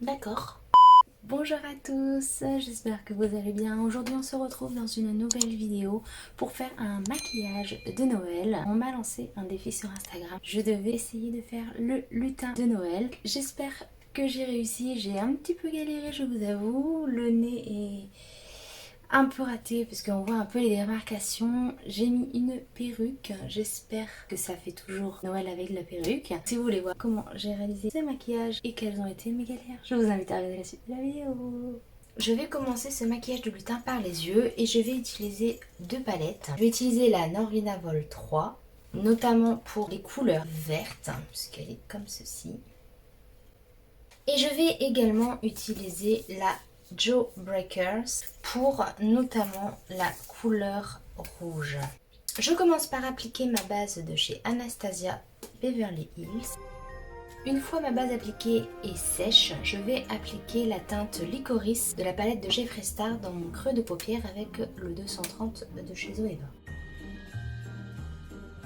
D'accord. Bonjour à tous, j'espère que vous allez bien. Aujourd'hui on se retrouve dans une nouvelle vidéo pour faire un maquillage de Noël. On m'a lancé un défi sur Instagram. Je devais essayer de faire le lutin de Noël. J'espère que j'ai réussi. J'ai un petit peu galéré, je vous avoue. Le nez est un peu raté parce qu'on voit un peu les démarcations. J'ai mis une perruque. J'espère que ça fait toujours Noël avec la perruque. Si vous voulez voir comment j'ai réalisé ce maquillage et quelles ont été mes galères, je vous invite à regarder la suite de la vidéo. Je vais commencer ce maquillage de lutin par les yeux et je vais utiliser deux palettes. Je vais utiliser la Norvina Vol 3, notamment pour les couleurs vertes, puisqu'elle est comme ceci. Et je vais également utiliser la Joe Breakers pour notamment la couleur rouge. Je commence par appliquer ma base de chez Anastasia Beverly Hills. Une fois ma base appliquée et sèche, je vais appliquer la teinte Licorice de la palette de Jeffree Star dans mon creux de paupière avec le 230 de chez Zoeva.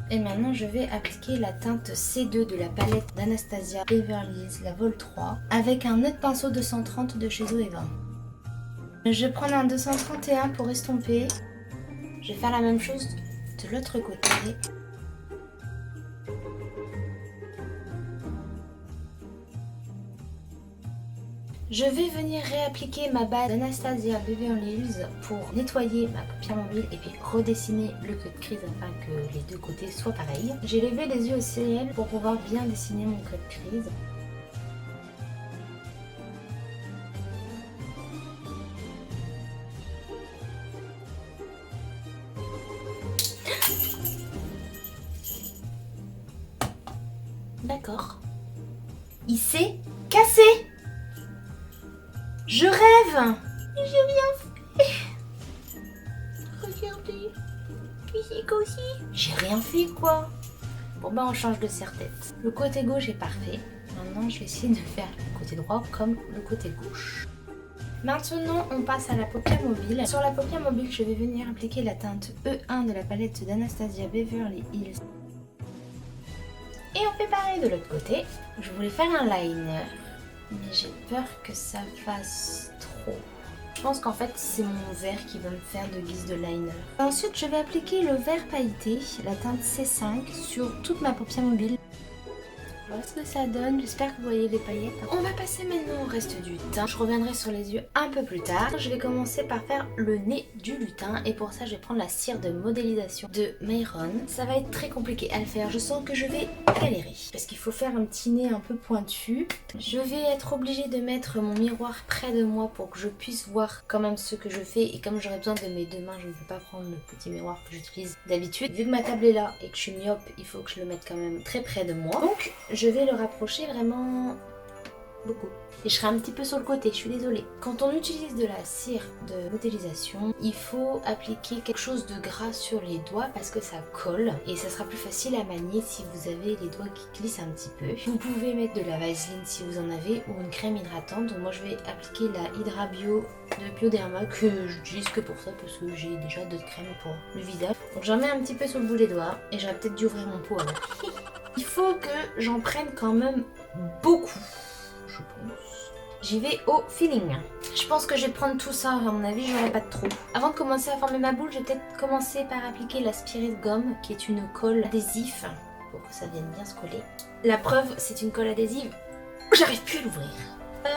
Et maintenant je vais appliquer la teinte C2 de la palette d'Anastasia Beverly Hills, la Vol 3, avec un autre pinceau 230 de chez Zoeva. Je vais prendre un 231 pour estomper. Je vais faire la même chose de l'autre côté. Je vais venir réappliquer ma base d'Anastasia Beverly Hills pour nettoyer ma paupière mobile et puis redessiner le queue de crise afin que les deux côtés soient pareils. J'ai levé les yeux au ciel pour pouvoir bien dessiner mon queue de crise. D'accord. Il s'est cassé. Je rêve. J'ai rien fait. Regardez. Ici aussi. J'ai rien fait quoi. Bon bah on change de serre-tête. Le côté gauche est parfait. Maintenant je vais essayer de faire le côté droit comme le côté gauche. Maintenant on passe à la paupière mobile. Sur la paupière mobile je vais venir appliquer la teinte E1 de la palette d'Anastasia Beverly Hills. Et on fait pareil de l'autre côté. Je voulais faire un liner, mais j'ai peur que ça fasse trop. Je pense qu'en fait c'est mon vert qui va me faire de guise de liner. Ensuite je vais appliquer le vert pailleté, la teinte C5 sur toute ma paupière mobile. Voilà ce que ça donne, j'espère que vous voyez les paillettes. On va passer maintenant au reste du teint. Je reviendrai sur les yeux un peu plus tard. Je vais commencer par faire le nez du lutin et pour ça je vais prendre la cire de modélisation de Mayron. Ça va être très compliqué à le faire, je sens que je vais galérer parce qu'il faut faire un petit nez un peu pointu. Je vais être obligée de mettre mon miroir près de moi pour que je puisse voir quand même ce que je fais et comme j'aurai besoin de mes deux mains, je ne vais pas prendre le petit miroir que j'utilise d'habitude. Vu que ma table est là et que je suis myope, il faut que je le mette quand même très près de moi. Donc je vais le rapprocher vraiment beaucoup. Et je serai un petit peu sur le côté, je suis désolée. Quand on utilise de la cire de modélisation, il faut appliquer quelque chose de gras sur les doigts parce que ça colle et ça sera plus facile à manier si vous avez les doigts qui glissent un petit peu. Vous pouvez mettre de la vaseline si vous en avez ou une crème hydratante. Donc moi je vais appliquer la Hydra Bio de Bioderma que j'utilise que pour ça parce que j'ai déjà d'autres crèmes pour le visage. Donc j'en mets un petit peu sur le bout des doigts et j'aurais peut-être dû ouvrir mon pot avant. Il faut que j'en prenne quand même beaucoup, je pense. J'y vais au feeling. Je pense que je vais prendre tout ça, à mon avis j'aurai pas de trop. Avant de commencer à former ma boule, je vais peut-être commencer par appliquer la Spirit Gum, qui est une colle adhésif, pour que ça vienne bien se coller. La preuve, c'est une colle adhésive, j'arrive plus à l'ouvrir.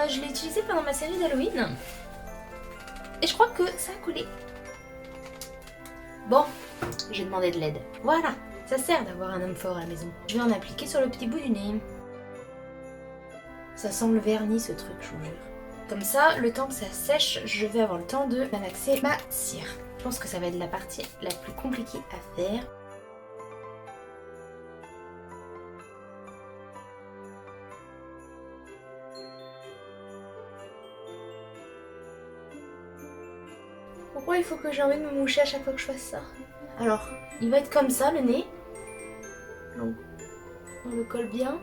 Je l'ai utilisée pendant ma série d'Halloween, et je crois que ça a collé. Bon, j'ai demandé de l'aide. Voilà, ça sert d'avoir un homme fort à la maison. Je vais en appliquer sur le petit bout du nez. Ça sent le vernis ce truc, je vous jure. Comme ça, le temps que ça sèche, je vais avoir le temps de malaxer ma cire. Je pense que ça va être la partie la plus compliquée à faire. Pourquoi il faut que j'ai envie de me moucher à chaque fois que je fasse ça? Alors, il va être comme ça le nez. Donc, on le colle bien.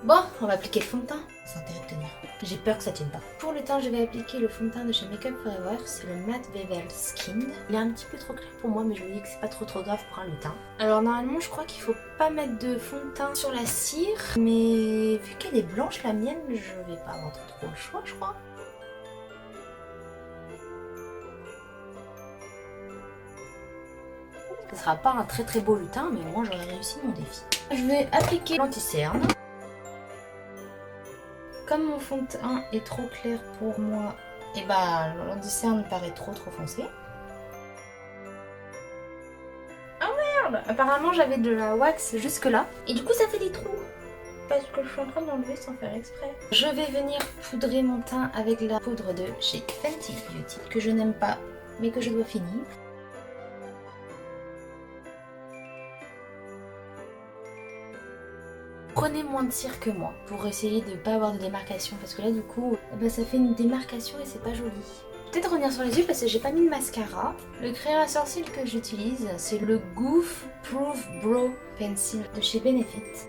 Bon, on va appliquer le fond de teint. C'est intérêt de tenir. J'ai peur que ça tienne pas. Pour le teint, je vais appliquer le fond de teint de chez Makeup Forever. C'est le Matte Bevel Skin. Il est un petit peu trop clair pour moi, mais je me dis que c'est pas trop grave pour un lutin. Alors normalement, je crois qu'il faut pas mettre de fond de teint sur la cire. Mais vu qu'elle est blanche, la mienne, je vais pas avoir trop le choix, je crois. Ce sera pas un très beau lutin, mais moi j'aurais réussi mon défi. Je vais appliquer l'anti-cerne. Comme mon fond de teint est trop clair pour moi, et bah l'anti-cerne paraît trop foncé. Oh merde! Apparemment j'avais de la wax jusque là, et du coup ça fait des trous. Parce que je suis en train d'enlever sans faire exprès. Je vais venir poudrer mon teint avec la poudre de chez Fenty Beauty, que je n'aime pas, mais que je dois finir. Prenez moins de cire que moi pour essayer de ne pas avoir de démarcation parce que là du coup ça fait une démarcation et c'est pas joli. Peut-être revenir sur les yeux parce que j'ai pas mis de mascara. Le crayon à sourcils que j'utilise c'est le Goof Proof Brow Pencil de chez Benefit.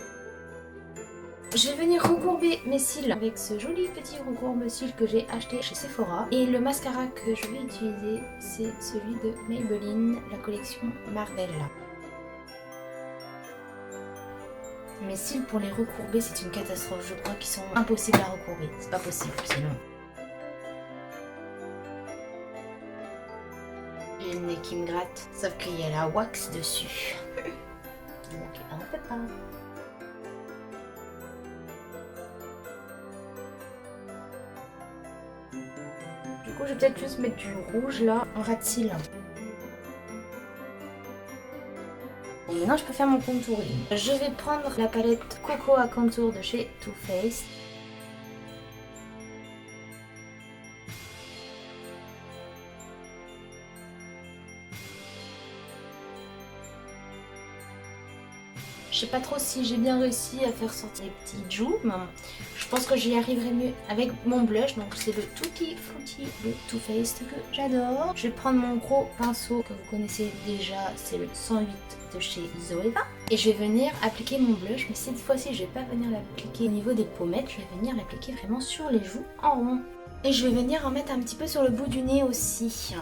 Je vais venir recourber mes cils avec ce joli petit recourbe-cils que j'ai acheté chez Sephora. Et le mascara que je vais utiliser c'est celui de Maybelline, la collection Marvel. Mes cils pour les recourber c'est une catastrophe, je crois qu'ils sont impossibles à recourber, c'est pas possible sinon. J'ai le nez qui me gratte, sauf qu'il y a la wax dessus. Donc un peu pas. Du coup je vais peut-être juste mettre du rouge là en ras de cils. Bon, maintenant je peux faire mon contouring. Je vais prendre la palette Coco à contour de chez Too Faced. Je sais pas trop si j'ai bien réussi à faire sortir les petits joues. Je pense que j'y arriverai mieux avec mon blush. Donc c'est le Tutti Frutti de Too Faced que j'adore. Je vais prendre mon gros pinceau que vous connaissez déjà, c'est le 108 de chez Zoeva. Et je vais venir appliquer mon blush, mais cette fois-ci je vais pas venir l'appliquer au niveau des pommettes, je vais venir l'appliquer vraiment sur les joues en rond. Et je vais venir en mettre un petit peu sur le bout du nez aussi.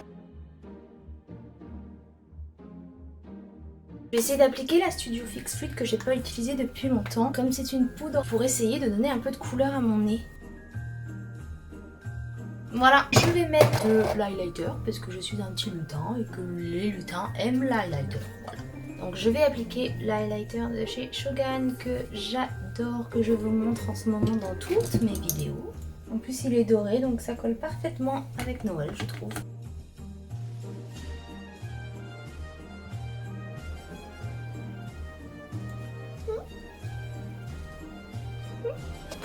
Je vais essayer d'appliquer la Studio Fix Fluid que j'ai pas utilisée depuis longtemps, comme c'est une poudre pour essayer de donner un peu de couleur à mon nez. Voilà, je vais mettre de l'highlighter parce que je suis un petit lutin et que les lutins aiment l'highlighter. Voilà. Donc je vais appliquer l'highlighter de chez Shogun que j'adore, que je vous montre en ce moment dans toutes mes vidéos. En plus il est doré donc ça colle parfaitement avec Noël je trouve.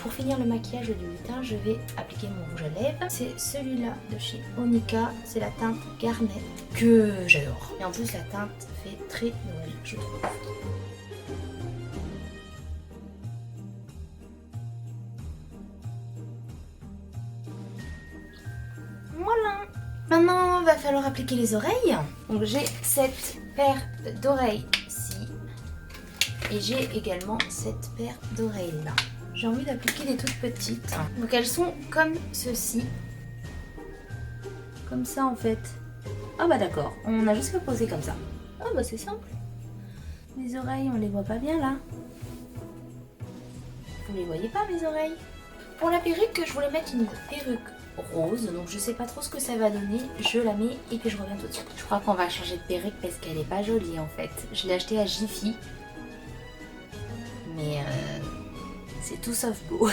Pour finir le maquillage du lutin, je vais appliquer mon rouge à lèvres. C'est celui-là de chez Onika, c'est la teinte Garnet que j'adore. Et en plus la teinte fait très Noël, je trouve. Voilà. Maintenant, il va falloir appliquer les oreilles. Donc j'ai cette paire d'oreilles-ci et j'ai également cette paire d'oreilles-là. J'ai envie d'appliquer des toutes petites. Donc elles sont comme ceci. Comme ça en fait. Ah bah d'accord, on a juste poser comme ça. Ah bah c'est simple. Mes oreilles, on les voit pas bien là. Vous les voyez pas mes oreilles? Pour la perruque, je voulais mettre une perruque rose. Donc je sais pas trop ce que ça va donner. Je la mets et puis je reviens tout de suite. Je crois qu'on va changer de perruque parce qu'elle est pas jolie en fait. Je l'ai achetée à Jiffy. Mais c'est tout sauf beau.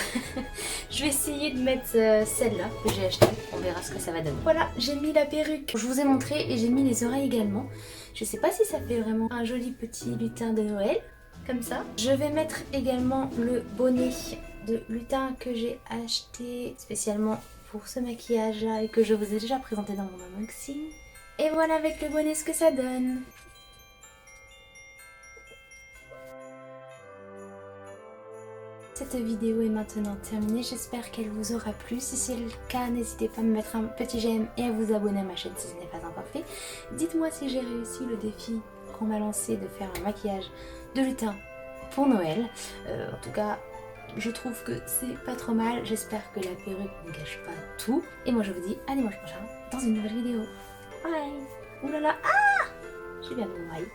Je vais essayer de mettre celle-là que j'ai achetée. On verra ce que ça va donner. Voilà, j'ai mis la perruque. Je vous ai montré et j'ai mis les oreilles également. Je sais pas si ça fait vraiment un joli petit lutin de Noël. Comme ça. Je vais mettre également le bonnet de lutin que j'ai acheté spécialement pour ce maquillage là et que je vous ai déjà présenté dans mon unboxing. Et voilà avec le bonnet ce que ça donne. Cette vidéo est maintenant terminée, j'espère qu'elle vous aura plu. Si c'est le cas, n'hésitez pas à me mettre un petit j'aime et à vous abonner à ma chaîne si ce n'est pas encore fait. Dites-moi si j'ai réussi le défi qu'on m'a lancé de faire un maquillage de lutin pour Noël. En tout cas, Je trouve que c'est pas trop mal. J'espère que la perruque ne gâche pas tout. Et moi je vous dis à dimanche prochain dans une nouvelle vidéo. Bye. Ouh là là, ah, j'ai bien mon oreille.